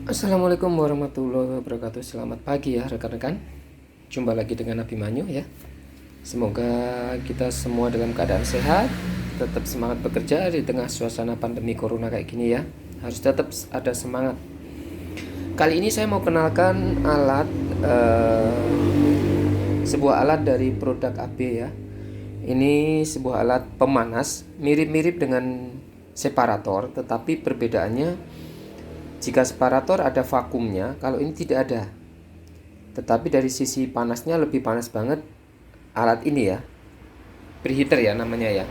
Assalamualaikum warahmatullahi wabarakatuh. Selamat pagi ya rekan-rekan. Jumpa lagi dengan Abimanyu ya. Semoga kita semua dalam keadaan sehat, tetap semangat bekerja di tengah suasana pandemi corona kayak gini ya. Harus tetap ada semangat. Kali ini saya mau kenalkan sebuah alat dari produk AB ya. Ini sebuah alat pemanas, mirip-mirip dengan separator, tetapi perbedaannya jika separator ada vakumnya, kalau ini tidak ada. Tetapi dari sisi panasnya lebih panas banget alat ini ya. Preheater ya namanya ya.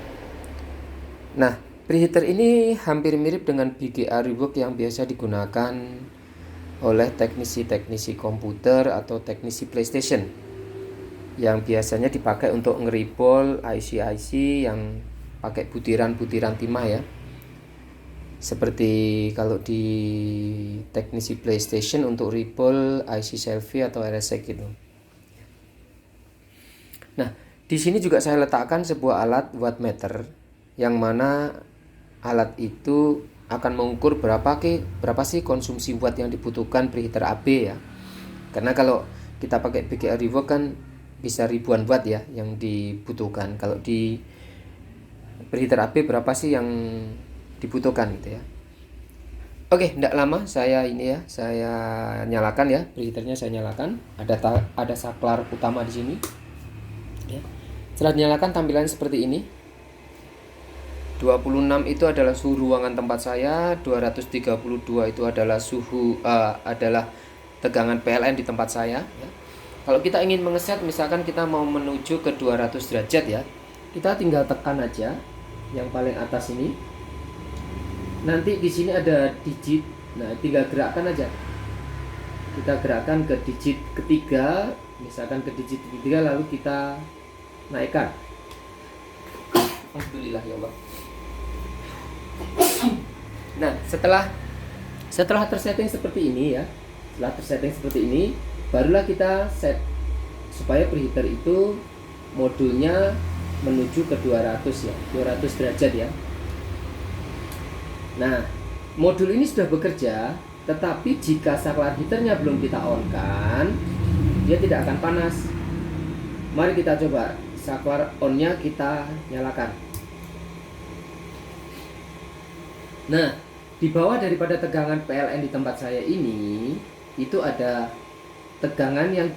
Nah, preheater ini hampir mirip dengan BGA rework yang biasa digunakan oleh teknisi-teknisi komputer atau teknisi PlayStation, yang biasanya dipakai untuk ngeribol IC-IC yang pakai butiran-butiran timah ya. Seperti kalau di teknisi PlayStation untuk ribol IC selfie atau RSX gitu. Nah, di sini juga saya letakkan sebuah alat wattmeter yang mana alat itu akan mengukur berapa sih konsumsi watt yang dibutuhkan preheater AB ya. Karena kalau kita pakai BGA rework kan bisa ribuan watt ya yang dibutuhkan. Kalau di preheater AB berapa sih yang dibutuhkan gitu ya. Oke, tidak lama saya nyalakan ya, preheaternya saya nyalakan. Ada saklar utama di sini. Ya. Setelah dinyalakan tampilan seperti ini. 26 itu adalah suhu ruangan tempat saya, 232 itu adalah adalah tegangan PLN di tempat saya ya. Kalau kita ingin mengeset, misalkan kita mau menuju ke 200 derajat ya, kita tinggal tekan aja yang paling atas ini. Nanti di sini ada digit, nah tinggal gerakkan aja. Kita gerakkan ke digit ketiga, misalkan ke digit ketiga, lalu kita naikkan. Alhamdulillah ya Allah. Nah, setelah tersetting seperti ini ya, barulah kita set supaya preheater itu modulnya menuju ke 200 ya, 200 derajat ya. Nah, modul ini sudah bekerja, tetapi jika saklar heaternya belum kita on-kan, dia tidak akan panas. Mari kita coba saklar on-nya kita nyalakan. Nah, di bawah daripada tegangan PLN di tempat saya ini, itu ada tegangan yang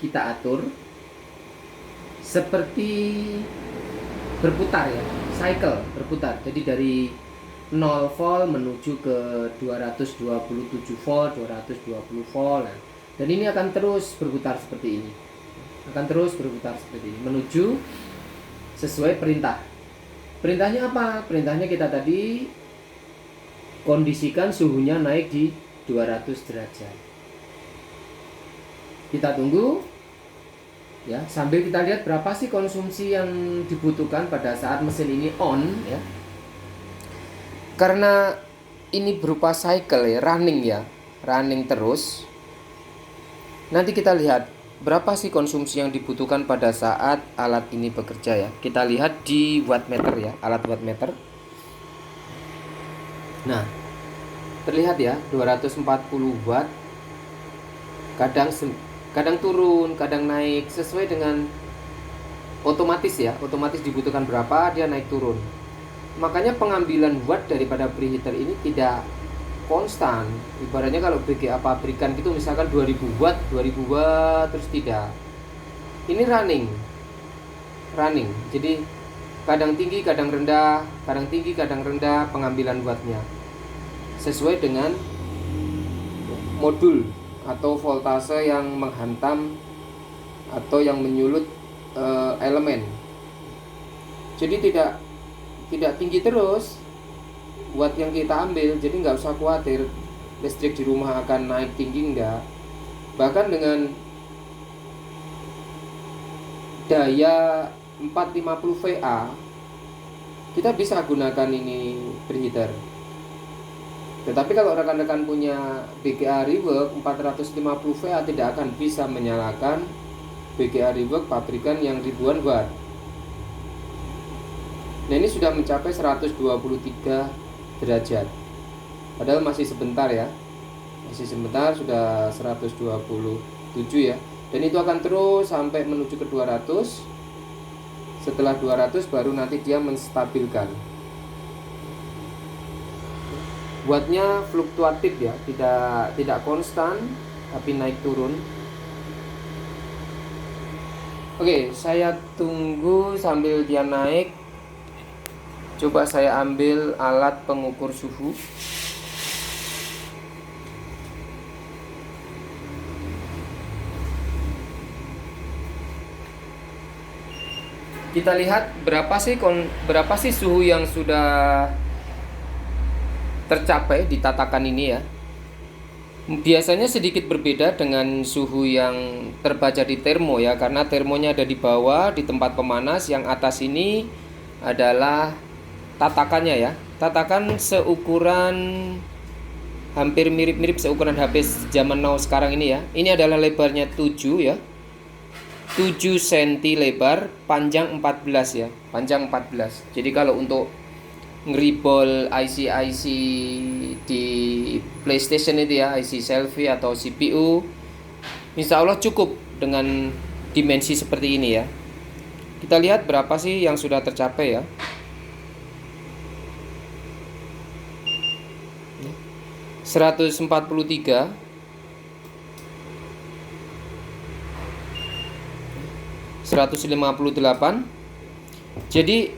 kita atur seperti berputar ya, cycle berputar. Jadi dari 0 volt menuju ke 227 volt, 220 volt. Nah, dan ini akan terus berputar seperti ini. Menuju sesuai perintah. Perintahnya apa? Perintahnya kita tadi kondisikan suhunya naik di 200 derajat. Kita tunggu ya, sambil kita lihat berapa sih konsumsi yang dibutuhkan pada saat mesin ini on ya. Karena ini berupa cycle ya, running terus. Nanti kita lihat berapa sih konsumsi yang dibutuhkan pada saat alat ini bekerja ya. Kita lihat di wattmeter ya, alat wattmeter. Nah, terlihat ya 240 watt. Kadang turun, kadang naik sesuai dengan otomatis ya. Otomatis dibutuhkan berapa, dia naik turun. Makanya pengambilan watt daripada preheater ini tidak konstan. Ibaratnya kalau BGA pabrikan gitu misalkan 2000 watt terus tidak. Ini running. Jadi kadang tinggi, kadang rendah pengambilan wattnya. Sesuai dengan modul atau voltase yang menghantam atau yang menyulut elemen. Jadi tidak tinggi terus watt yang kita ambil, jadi nggak usah khawatir listrik di rumah akan naik tinggi, enggak. Bahkan dengan daya 450 VA kita bisa gunakan ini preheater. Tetapi kalau rekan-rekan punya BGA rework 450 VA tidak akan bisa menyalakan BGA rework pabrikan yang ribuan watt. Nah, ini sudah mencapai 123 derajat. Padahal masih sebentar ya. Masih sebentar, sudah 127 ya. Dan itu akan terus sampai menuju ke 200. Setelah 200 baru nanti dia menstabilkan. Buatnya fluktuatif ya, tidak konstan tapi naik turun. Oke, saya tunggu sambil dia naik. Coba saya ambil alat pengukur suhu. Kita lihat berapa sih suhu yang sudah tercapai di tatakan ini ya. Biasanya sedikit berbeda dengan suhu yang terbaca di termo ya, karena termonya ada di bawah di tempat pemanas, yang atas ini adalah tatakannya ya. Tatakan seukuran hampir mirip-mirip seukuran HP zaman now sekarang ini ya. Ini adalah lebarnya 7 ya. 7 cm lebar, panjang 14 ya. Panjang 14. Jadi kalau untuk ngeribol IC di PlayStation itu ya, IC selfie atau CPU, insya Allah cukup dengan dimensi seperti ini ya. Kita lihat berapa sih yang sudah tercapai ya. (143), 158. Jadi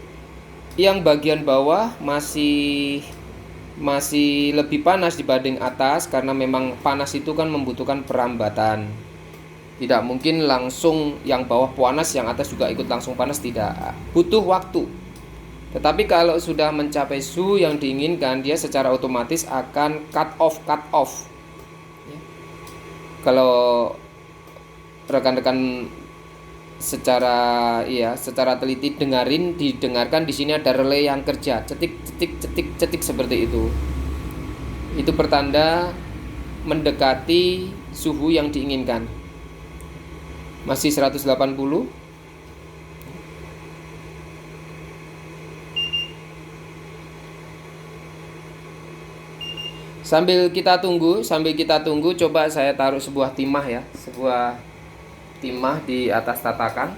yang bagian bawah masih lebih panas dibanding atas, karena memang panas itu kan membutuhkan perambatan. Tidak mungkin langsung yang bawah panas yang atas juga ikut langsung panas, tidak. Butuh waktu. Tetapi kalau sudah mencapai suhu yang diinginkan, dia secara otomatis akan cut off. Kalau rekan-rekan secara teliti didengarkan di sini ada relay yang kerja, cetik seperti itu. Itu pertanda mendekati suhu yang diinginkan. Masih 180. Sambil kita tunggu, coba saya taruh sebuah timah ya, sebuah timah di atas tatakan.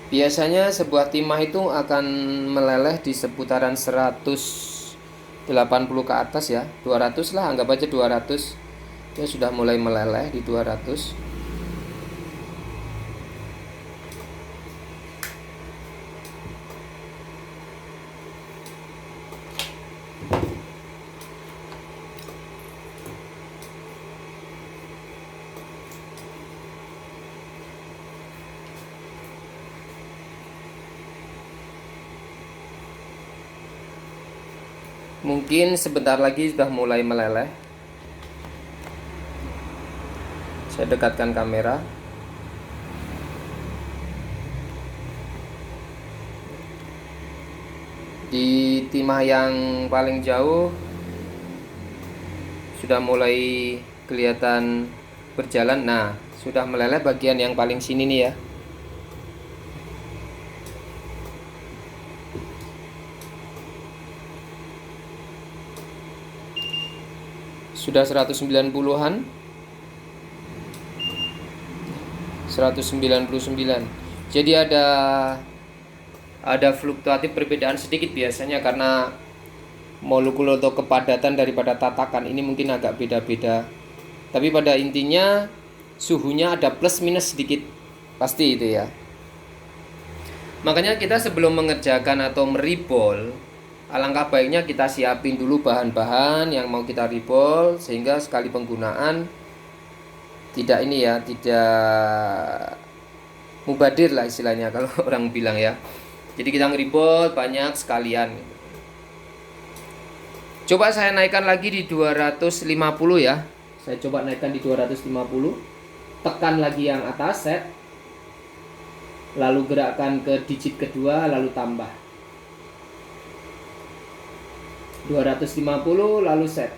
Biasanya sebuah timah itu akan meleleh di seputaran 180 ke atas ya, 200 lah, anggap aja 200. Dia sudah mulai meleleh di 200. Mungkin sebentar lagi sudah mulai meleleh. Saya dekatkan kamera. Di timah yang paling jauh sudah mulai kelihatan berjalan. Nah, sudah meleleh bagian yang paling sini nih ya. Sudah 190-an. 199. Jadi ada fluktuatif perbedaan sedikit biasanya, karena molekul atau kepadatan daripada tatakan ini mungkin agak beda-beda. Tapi pada intinya suhunya ada plus minus sedikit, pasti itu ya. Makanya kita sebelum mengerjakan atau meribol, alangkah baiknya kita siapin dulu bahan-bahan yang mau kita ribol, sehingga sekali penggunaan tidak mubadir lah istilahnya kalau orang bilang ya. Jadi kita ngeribol banyak sekalian. Coba saya naikkan lagi di 250 ya. Saya coba naikkan di 250. Tekan lagi yang atas, set. Lalu gerakkan ke digit kedua, lalu tambah 250, lalu set.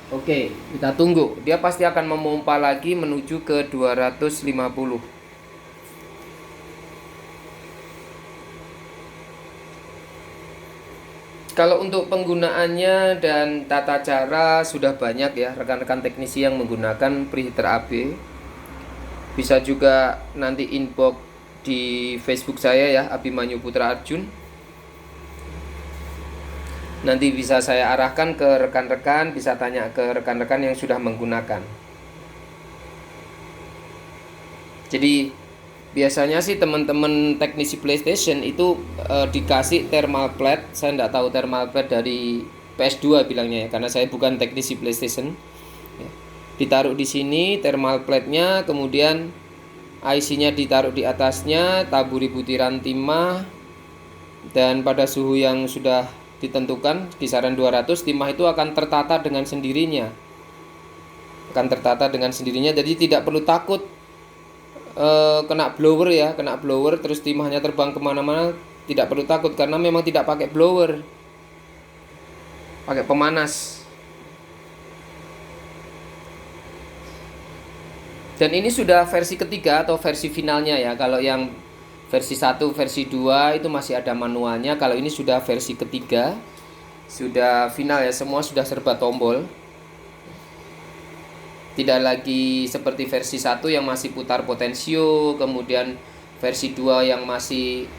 Oke, kita tunggu. Dia pasti akan memompa lagi menuju ke 250. Kalau untuk penggunaannya dan tata cara sudah banyak ya rekan-rekan teknisi yang menggunakan preheater AB. Bisa juga nanti inbox di Facebook saya ya, Abimanyu Putra Arjun. Nanti bisa saya arahkan ke rekan-rekan, bisa tanya ke rekan-rekan yang sudah menggunakan. Jadi biasanya sih teman-teman teknisi PlayStation itu dikasih thermal plate. Saya tidak tahu thermal plate dari PS2 bilangnya ya, karena saya bukan teknisi PlayStation. Ya. Ditaruh di sini thermal plate-nya, kemudian IC-nya ditaruh di atasnya, taburi butiran timah, dan pada suhu yang sudah ditentukan kisaran 200, timah itu akan tertata dengan sendirinya. Jadi tidak perlu takut kena blower ya, terus timahnya terbang kemana-mana. Tidak perlu takut karena memang tidak pakai blower, pakai pemanas. Dan ini sudah versi ketiga atau versi finalnya ya. Kalau yang versi 1, versi 2 itu masih ada manualnya. Kalau ini sudah versi ketiga, sudah final ya, semua sudah serba tombol. Tidak lagi seperti versi 1 yang masih putar potensio, kemudian versi 2 yang masih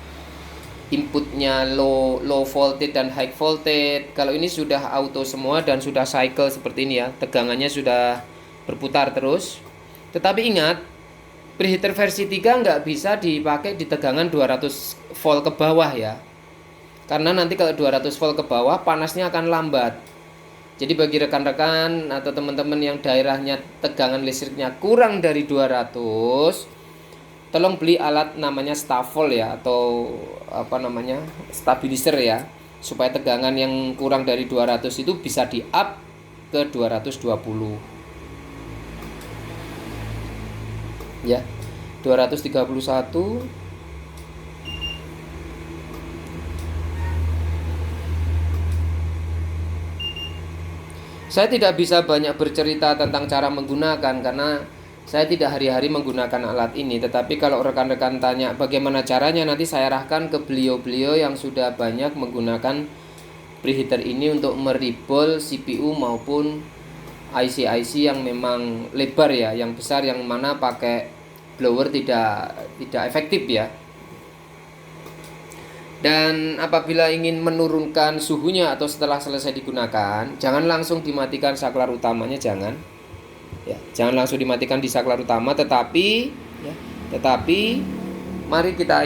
inputnya low voltage dan high voltage. Kalau ini sudah auto semua dan sudah cycle seperti ini ya, tegangannya sudah berputar terus. Tetapi ingat, preheater versi 3 nggak bisa dipakai di tegangan 200 volt ke bawah ya. Karena nanti kalau 200 volt ke bawah panasnya akan lambat. Jadi bagi rekan-rekan atau teman-teman yang daerahnya tegangan listriknya kurang dari 200, tolong beli alat namanya Stavol ya, atau stabilizer ya, supaya tegangan yang kurang dari 200 itu bisa di up ke 220. Ya, 231. Saya tidak bisa banyak bercerita tentang cara menggunakan karena saya tidak hari-hari menggunakan alat ini. Tetapi kalau rekan-rekan tanya bagaimana caranya, nanti saya arahkan ke beliau-beliau yang sudah banyak menggunakan preheater ini untuk meribol CPU maupun IC-IC yang memang lebar ya, yang besar, yang mana pakai blower tidak efektif ya. Dan apabila ingin menurunkan suhunya atau setelah selesai digunakan, jangan langsung dimatikan saklar utamanya, jangan. Ya, jangan langsung dimatikan di saklar utama, tetapi mari kita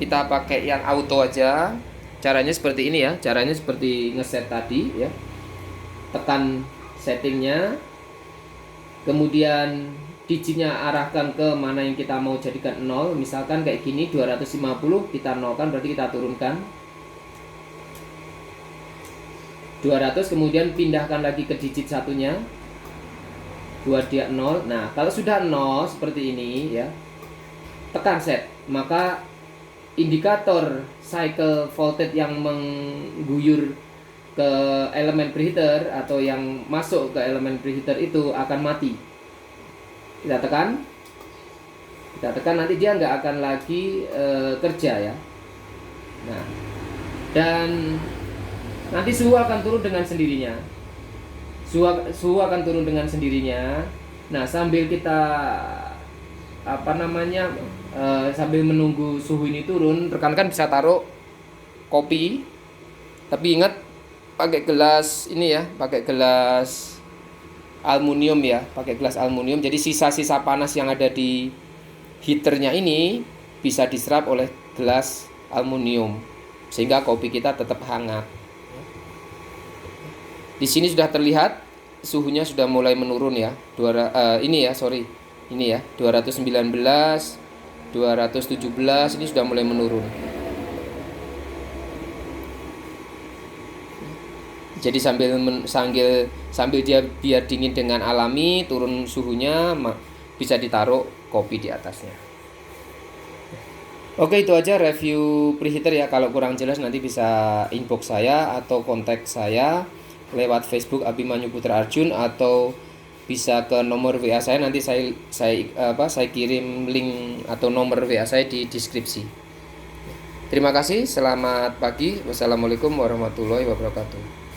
kita pakai yang auto aja. Caranya seperti ini ya, caranya seperti ngeset tadi ya. Tekan settingnya, kemudian digitnya arahkan ke mana yang kita mau jadikan 0. Misalkan kayak gini 250, kita nolkan, berarti kita turunkan 200, kemudian pindahkan lagi ke digit satunya, 2 dia 0. Nah kalau sudah 0 seperti ini ya, tekan set, maka indikator cycle voltage yang mengguyur ke elemen preheater atau yang masuk ke elemen preheater itu akan mati. Kita tekan nanti dia nggak akan lagi kerja ya. Nah, dan nanti suhu akan turun dengan sendirinya. Suhu akan turun dengan sendirinya. Nah, sambil kita sambil menunggu suhu ini turun, rekan-rekan bisa taruh kopi. Tapi ingat pakai gelas ini ya, pakai gelas aluminium ya, pakai gelas aluminium. Jadi sisa-sisa panas yang ada di heaternya ini bisa diserap oleh gelas aluminium sehingga kopi kita tetap hangat. Di sini sudah terlihat suhunya sudah mulai menurun ya. Ini ya 219, 217 ini sudah mulai menurun. Jadi sambil dia biar dingin dengan alami, turun suhunya, bisa ditaruh kopi di atasnya. Oke, itu aja review preheater ya. Kalau kurang jelas nanti bisa inbox saya atau kontak saya lewat Facebook Abimanyu Putra Arjun, atau bisa ke nomor WA saya. Nanti saya kirim link atau nomor WA saya di deskripsi. Terima kasih, selamat pagi. Wassalamualaikum warahmatullahi wabarakatuh.